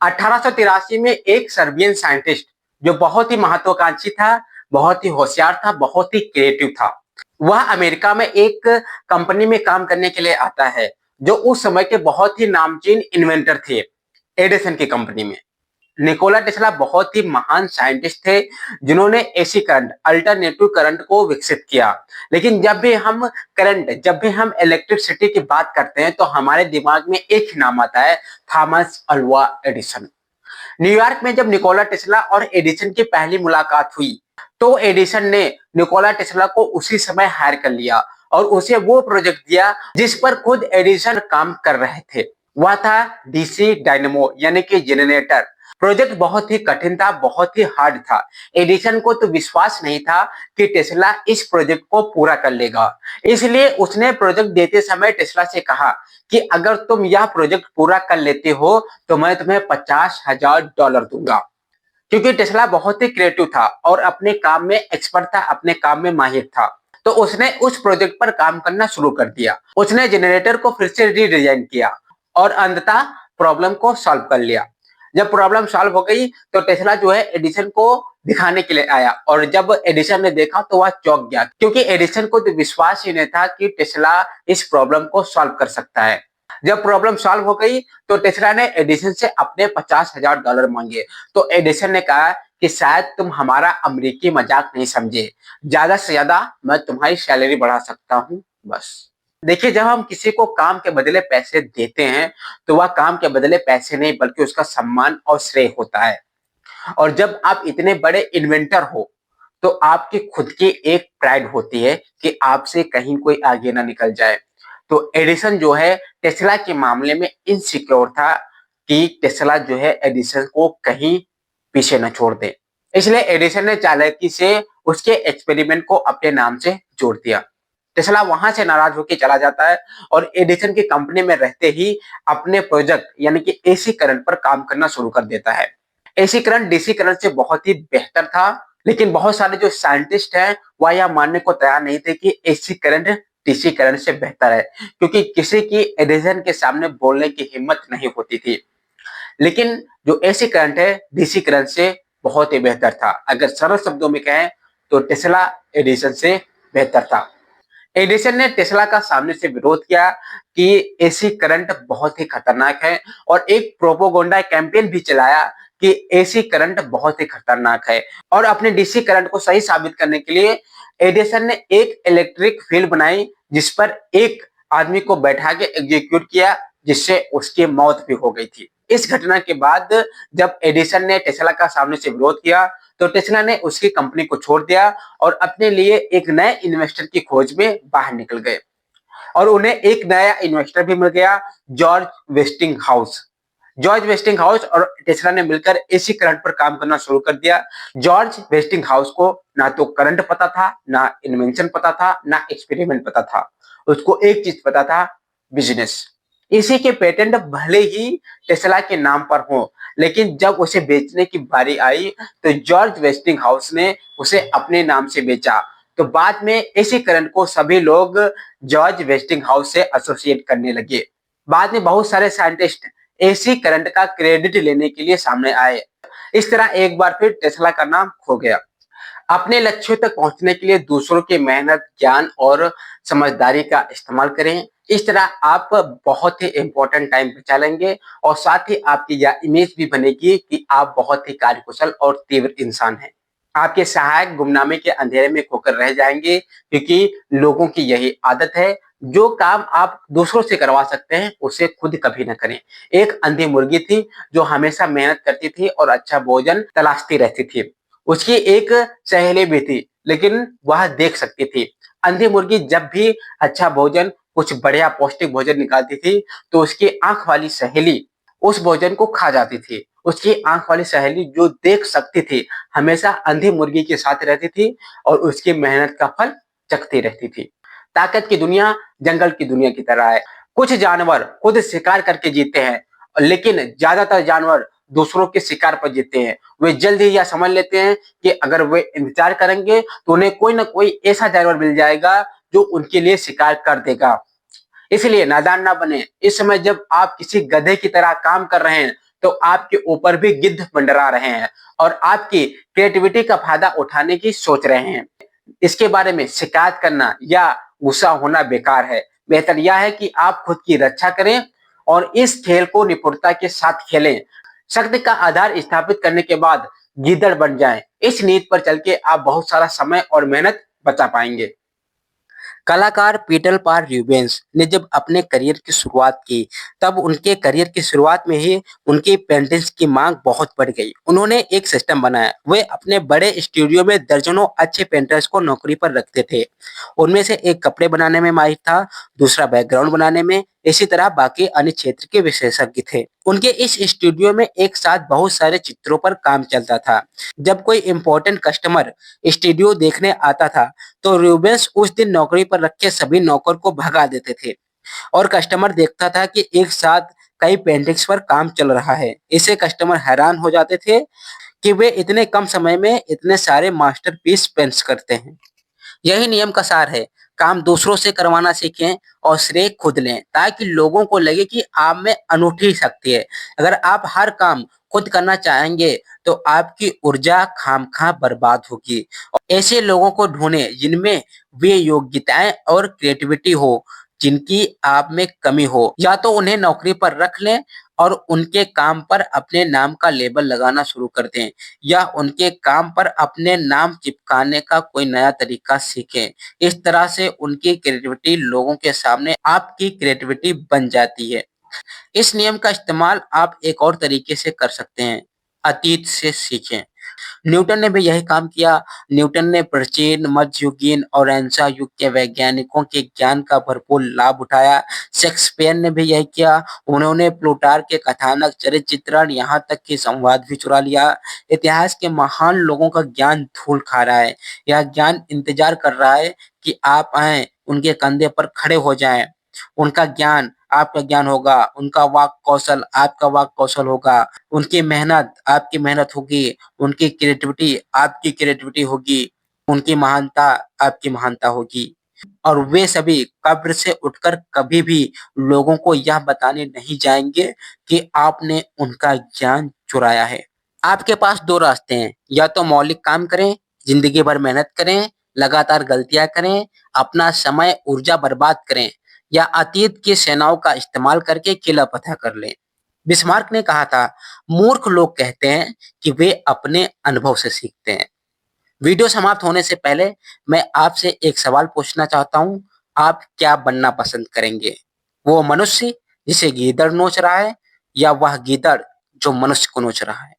1883 में एक Serbian scientist जो बहुत ही महत्वाकांक्षी था, बहुत ही होशियार था, बहुत ही क्रिएटिव था, वह अमेरिका में एक कंपनी में काम करने के लिए आता है जो उस समय के बहुत ही नामचीन इन्वेंटर थे, एडिसन की कंपनी में। निकोला टेस्ला बहुत ही महान साइंटिस्ट थे जिन्होंने एसी करंट, अल्टरनेटिव करंट को विकसित किया। लेकिन जब भी हम इलेक्ट्रिसिटी की बात करते हैं तो हमारे दिमाग में एक ही नाम आता है, थॉमस अल्वा एडिसन। न्यूयॉर्क में जब निकोला टेस्ला और एडिसन की पहली मुलाकात हुई तो एडिसन ने निकोला टेस्ला को उसी समय हायर कर लिया और उसे वो प्रोजेक्ट दिया जिस पर खुद एडिसन काम कर रहे थे। वह था डीसी डायनेमो यानी कि जनरेटर। प्रोजेक्ट बहुत ही कठिन था, बहुत ही हार्ड था। एडिसन को तो विश्वास नहीं था कि टेस्ला इस प्रोजेक्ट को पूरा कर लेगा, इसलिए उसने प्रोजेक्ट देते समय टेस्ला से कहा कि अगर तुम यह प्रोजेक्ट पूरा कर लेते हो तो मैं तुम्हें $50,000 दूंगा। क्योंकि टेस्ला बहुत ही क्रिएटिव था और अपने काम में एक्सपर्ट था, अपने काम में माहिर था, तो उसने उस प्रोजेक्ट पर काम करना शुरू कर दिया। उसने जनरेटर को फिर से रीडिजाइन किया और अंततः प्रॉब्लम को सॉल्व कर लिया। जब प्रॉब्लम सॉल्व हो गई तो टेस्ला जो है एडिसन को दिखाने के लिए आया और जब एडिसन ने देखा तो वह चौंक गया, क्योंकि एडिसन को तो विश्वास ही नहीं था कि टेस्ला इस प्रॉब्लम को सॉल्व कर सकता है। जब प्रॉब्लम सॉल्व हो गई तो टेस्ला ने एडिसन से अपने $50,000 मांगे। तो एडिसन ने कहा कि शायद तुम हमारा अमेरिकी मजाक नहीं समझे, ज्यादा से ज्यादा मैं तुम्हारी सैलरी बढ़ा सकता हूँ, बस। देखिए, जब हम किसी को काम के बदले पैसे देते हैं तो वह काम के बदले पैसे नहीं बल्कि उसका सम्मान और श्रेय होता है। और जब आप इतने बड़े इन्वेंटर हो तो आपकी खुद की एक प्राइड होती है कि आपसे कहीं कोई आगे ना निकल जाए। तो एडिसन जो है टेस्ला के मामले में इनसिक्योर था कि टेस्ला जो है एडिसन को कहीं पीछे न छोड़ दे। इसलिए एडिसन ने चालाकी से उसके एक्सपेरिमेंट को अपने नाम से जोड़ दिया। टेस्ला वहां से नाराज होकर चला जाता है और एडिसन की कंपनी में रहते ही अपने प्रोजेक्ट यानी कि एसी करंट पर काम करना शुरू कर देता है। एसी करंट डीसी करंट से बहुत ही बेहतर था, लेकिन बहुत सारे जो साइंटिस्ट हैं वह यह मानने को तैयार नहीं थे कि एसी करंट डीसी करंट से बेहतर है, क्योंकि किसी की एडिसन के सामने बोलने की हिम्मत नहीं होती थी। लेकिन जो एसी करंट है डीसी करंट से बहुत ही बेहतर था। अगर सरल शब्दों में कहें तो टेस्ला एडिसन से बेहतर था। एडिसन ने टेस्ला का सामने से विरोध किया कि एसी करंट बहुत ही खतरनाक है और एक प्रोपोगंडा कैंपेन भी चलाया कि एसी करंट बहुत ही खतरनाक है। और अपने डीसी करंट को सही साबित करने के लिए एडिसन ने एक इलेक्ट्रिक फील्ड बनाई जिस पर एक आदमी को बैठा के एग्जीक्यूट किया, जिससे उसकी मौत भी हो गई थी। इस घटना के बाद जब एडिसन ने टेस्ला का सामने से विरोध किया तो टेस्ला ने उसकी कंपनी को छोड़ दिया और अपने लिए एक नए इन्वेस्टर की खोज में बाहर निकल गए। और उन्हें एक नया इन्वेस्टर भी मिल गया, जॉर्ज वेस्टिंगहाउस। जॉर्ज वेस्टिंगहाउस और टेस्ला ने मिलकर एसी करंट पर काम करना शुरू कर दिया। जॉर्ज वेस्टिंगहाउस को ना तो करंट पता था, ना इन्वेंशन पता था, ना एक्सपेरिमेंट पता था। उसको एक चीज पता था, बिजनेस। इसी के पेटेंट भले ही टेस्ला के नाम पर हो, लेकिन जब उसे बेचने की बारी आई तो जॉर्ज वेस्टिंगहाउस ने उसे अपने नाम से बेचा। तो बाद में एसी करंट को सभी लोग जॉर्ज वेस्टिंगहाउस से एसोसिएट करने लगे। बाद में बहुत सारे साइंटिस्ट एसी करंट का क्रेडिट लेने के लिए सामने आए। इस तरह एक बार फिर टेस्ला का नाम खो गया। अपने लक्ष्यों तक पहुंचने के लिए दूसरों की मेहनत, ज्ञान और समझदारी का इस्तेमाल करें। इस तरह आप बहुत ही इंपॉर्टेंट टाइम बचा लेंगे और साथ ही आपकी यह इमेज भी बनेगी कि आप बहुत ही कार्यकुशल और तीव्र इंसान हैं। आपके सहायक गुमनामी के अंधेरे में खोकर रह जाएंगे, क्योंकि लोगों की यही आदत है, जो काम आप दूसरों से करवा सकते हैं उसे खुद कभी न करें। एक अंधी मुर्गी थी जो हमेशा मेहनत करती थी और अच्छा भोजन तलाशती रहती थी। उसकी एक सहेली भी थी, लेकिन वह देख सकती थी। अंधी मुर्गी जब भी अच्छा भोजन, कुछ बढ़िया पौष्टिक भोजन निकालती थी तो उसकी आंख वाली सहेली उस भोजन को खा जाती थी। उसकी आंख वाली सहेली जो देख सकती थी हमेशा अंधी मुर्गी के साथ रहती थी और उसकी मेहनत का फल चखती रहती थी। ताकत की दुनिया जंगल की दुनिया की तरह है। कुछ जानवर खुद शिकार करके जीते हैं, लेकिन ज्यादातर जानवर दूसरों के शिकार पर जीते हैं। वे जल्द ही यह समझ लेते हैं कि अगर वे इंतजार करेंगे तो उन्हें कोई ना कोई ऐसा जानवर मिल जाएगा जो उनके लिए शिकार कर देगा। इसलिए नादान ना बने। इस समय जब आप किसी गधे की तरह काम कर रहे हैं तो आपके ऊपर भी गिद्ध मंडरा रहे हैं और आपकी क्रिएटिविटी का फायदा उठाने की सोच रहे हैं। इसके बारे में शिकायत करना या गुस्सा होना बेकार है। बेहतर यह है कि आप खुद की रक्षा करें और इस खेल को निपुणता के साथ खेलें। शक्ति का आधार स्थापित करने के बाद गीदड़ बन जाएं। इस नीति पर चल के आप बहुत सारा समय और मेहनत बचा पाएंगे। कलाकार पीटर पार रूबेंस ने जब अपने करियर की शुरुआत की, तब उनके करियर की शुरुआत में ही उनकी पेंटिंग्स की मांग बहुत बढ़ गई। उन्होंने एक सिस्टम बनाया। वे अपने बड़े स्टूडियो में दर्जनों अच्छे पेंटर्स को नौकरी पर रखते थे। उनमें से एक कपड़े बनाने में माहिर था, दूसरा बैकग्राउंड बनाने में, इसी तरह बाकी अन्य क्षेत्र के विशेषज्ञ थे। उनके इस स्टूडियो में एक साथ बहुत सारे चित्रों पर काम चलता था। जब कोई इम्पोर्टेंट कस्टमर स्टूडियो देखने आता था, तो रूबेंस उस दिन नौकरी पर रखे सभी नौकर को भगा देते थे और कस्टमर देखता था कि एक साथ कई पेंटिंग्स पर काम चल रहा है। इससे कस्टमर हैरान हो जाते थे कि वे इतने कम समय में इतने सारे मास्टरपीस पेंट करते हैं। यही नियम का सार है। काम दूसरों से करवाना सीखें और श्रेय खुद लें, ताकि लोगों को लगे कि आप में अनूठी शक्ति है। अगर आप हर काम खुद करना चाहेंगे, तो आपकी ऊर्जा खामखा बर्बाद होगी। और ऐसे लोगों को ढूंढें जिनमें वे योग्यताएं और क्रिएटिविटी हो, जिनकी आप में कमी हो। या तो उन्हें नौकरी पर रख लें और उनके काम पर अपने नाम का लेबल लगाना शुरू कर दें, या उनके काम पर अपने नाम चिपकाने का कोई नया तरीका सीखें। इस तरह से उनकी क्रिएटिविटी लोगों के सामने आपकी क्रिएटिविटी बन जाती है। इस नियम का इस्तेमाल आप एक और तरीके से कर सकते हैं, अतीत से सीखें। न्यूटन ने भी यही काम किया। न्यूटन ने प्राचीन, मध्ययुगीन और रेनेसां युग के वैज्ञानिकों के ज्ञान का भरपूर लाभ उठाया। शेक्सपियर ने भी यही किया। उन्होंने प्लूटार्क के कथानक, चरित्र चित्रण, यहाँ तक कि संवाद भी चुरा लिया। इतिहास के महान लोगों का ज्ञान धूल खा रहा है। यह ज्ञान इंतजार कर रहा है कि आप आएं, उनके कंधे पर खड़े हो जाएं। उनका ज्ञान आपका ज्ञान होगा, उनका वाक कौशल आपका वाक कौशल होगा, उनकी मेहनत आपकी मेहनत होगी, उनकी क्रिएटिविटी आपकी क्रिएटिविटी होगी, उनकी महानता आपकी महानता होगी। और वे सभी कब्र से उठकर कभी भी लोगों को यह बताने नहीं जाएंगे कि आपने उनका ज्ञान चुराया है। आपके पास दो रास्ते हैं, या तो मौलिक काम करें, जिंदगी भर मेहनत करें, लगातार गलतियां करें, अपना समय ऊर्जा बर्बाद करें, या अतीत की सेनाओं का इस्तेमाल करके किला फतह कर लें। बिस्मार्क ने कहा था, मूर्ख लोग कहते हैं कि वे अपने अनुभव से सीखते हैं। वीडियो समाप्त होने से पहले मैं आपसे एक सवाल पूछना चाहता हूँ। आप क्या बनना पसंद करेंगे? वो मनुष्य जिसे गीदड़ नोच रहा है, या वह गीदड़ जो मनुष्य को नोच रहा है?